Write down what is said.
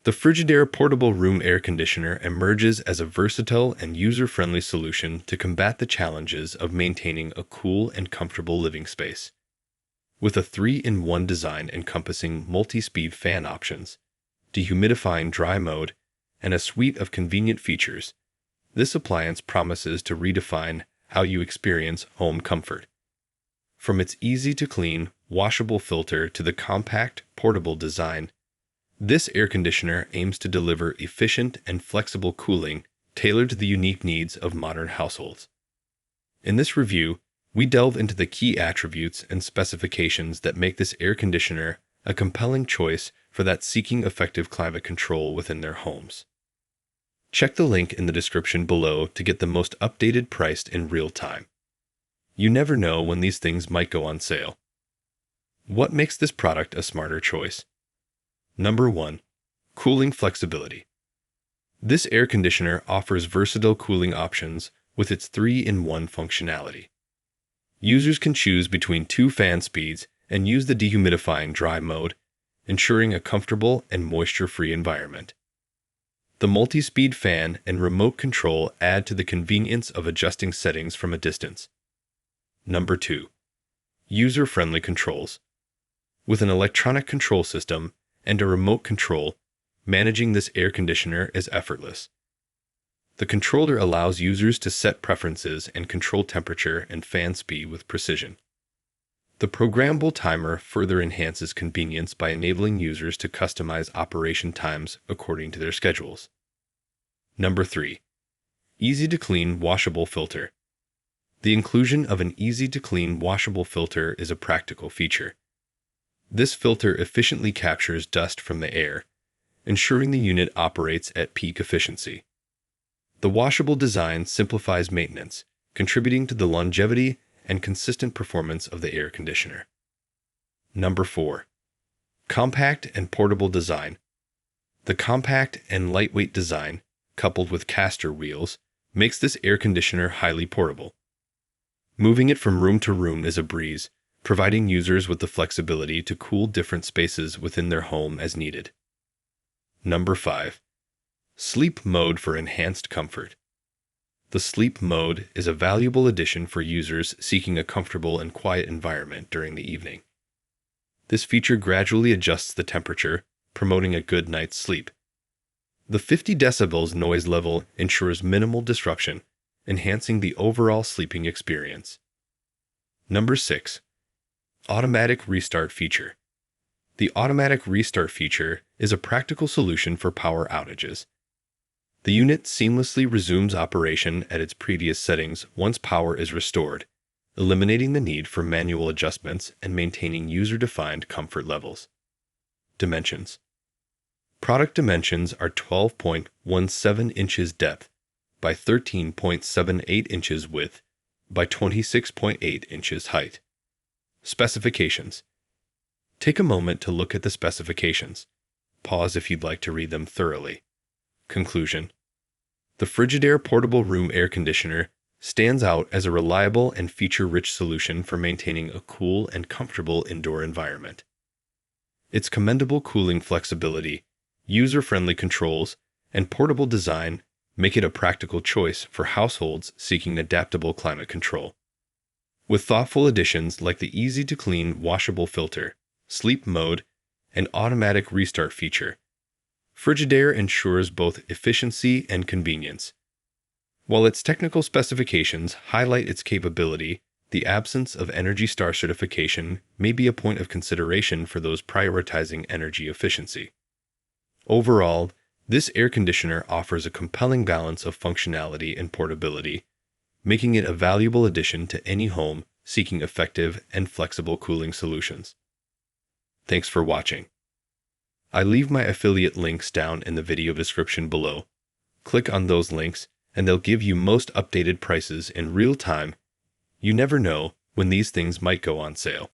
The Frigidaire portable room air conditioner emerges as a versatile and user-friendly solution to combat the challenges of maintaining a cool and comfortable living space. With a 3-in-1 design encompassing multi-speed fan options, dehumidifying dry mode, and a suite of convenient features, this appliance promises to redefine how you experience home comfort. From its easy-to-clean, washable filter to the compact, portable design, this air conditioner aims to deliver efficient and flexible cooling tailored to the unique needs of modern households. In this review, we delve into the key attributes and specifications that make this air conditioner a compelling choice for that seeking effective climate control within their homes. Check the link in the description below to get the most updated price in real time. You never know when these things might go on sale. What makes this product a smarter choice? Number 1. Cooling flexibility. This air conditioner offers versatile cooling options with its 3-in-1 functionality. Users can choose between 2 fan speeds and use the dehumidifying dry mode, ensuring a comfortable and moisture-free environment. The multi-speed fan and remote control add to the convenience of adjusting settings from a distance. Number 2. User-friendly controls. With an electronic control system and a remote control, managing this air conditioner is effortless. The controller allows users to set preferences and control temperature and fan speed with precision. The programmable timer further enhances convenience by enabling users to customize operation times according to their schedules. Number 3. Easy-to-clean washable filter. The inclusion of an easy-to-clean washable filter is a practical feature. This filter efficiently captures dust from the air, ensuring the unit operates at peak efficiency. The washable design simplifies maintenance, contributing to the longevity and consistent performance of the air conditioner. Number 4. Compact and portable design. The compact and lightweight design, coupled with caster wheels, makes this air conditioner highly portable. Moving it from room to room is a breeze, providing users with the flexibility to cool different spaces within their home as needed. Number 5. Sleep mode for enhanced comfort. The sleep mode is a valuable addition for users seeking a comfortable and quiet environment during the evening. This feature gradually adjusts the temperature, promoting a good night's sleep. The 50 decibels noise level ensures minimal disruption, enhancing the overall sleeping experience. Number 6. Automatic restart feature. The automatic restart feature is a practical solution for power outages. The unit seamlessly resumes operation at its previous settings once power is restored, eliminating the need for manual adjustments and maintaining user-defined comfort levels. Dimensions. Product dimensions are 12.17 inches depth by 13.78 inches width by 26.8 inches height. Specifications. Take a moment to look at the specifications. Pause if you'd like to read them thoroughly. Conclusion. The Frigidaire portable room air conditioner stands out as a reliable and feature-rich solution for maintaining a cool and comfortable indoor environment. Its commendable cooling flexibility, user-friendly controls, and portable design make it a practical choice for households seeking adaptable climate control. With thoughtful additions like the easy-to-clean washable filter, sleep mode, and automatic restart feature, Frigidaire ensures both efficiency and convenience. While its technical specifications highlight its capability, the absence of Energy Star certification may be a point of consideration for those prioritizing energy efficiency. Overall, this air conditioner offers a compelling balance of functionality and portability, making it a valuable addition to any home seeking effective and flexible cooling solutions. Thanks for watching. I leave my affiliate links down in the video description below. Click on those links and they'll give you most updated prices in real time. You never know when these things might go on sale.